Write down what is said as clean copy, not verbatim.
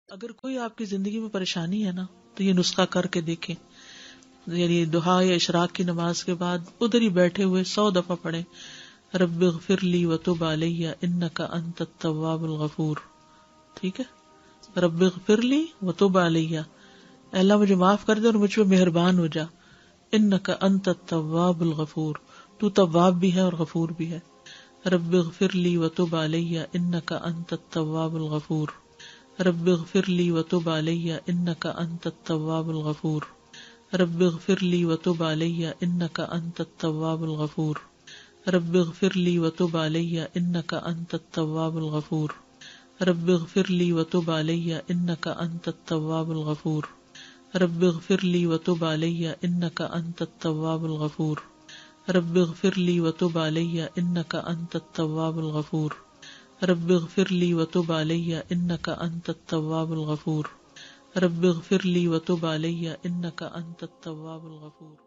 اگر کوئی آپ کی زندگی میں پریشانی ہے نا تو یہ نسخہ کر کے دیکھیں، یعنی دہا یا اشراق کی نماز کے بعد ادھر ہی بیٹھے ہوئے 100 دفعہ پڑھیں رب اغفر لی وتب علی انک انت التواب الغفور. ٹھیک ہے، رب اغفر لی وتب علی، اے اللہ مجھے معاف کر دے اور مجھ پہ مہربان ہو جا، انک انت التواب الغفور، تو تواب بھی ہے اور غفور بھی ہے. رب اغفر لی وتب علی انک انت التواب الغفور، رب اغفر لی وتب علی انک انت التواب الغفور، رب اغفر لی وتب علی انک انت التواب الغفور، رب اغفر لی وتب علی انک انت التواب الغفور، رب اغفر لی وتب علی انک انت التواب الغفور، رب اغفر لی وتب علی انک انت التواب الغفور، رب اغفر لی وتب علی انک انت التواب الغفور، رب اغفر لی وتب علی انک انت التواب الغفور، رب اغفر لی وتب علی انک انت التواب الغفور.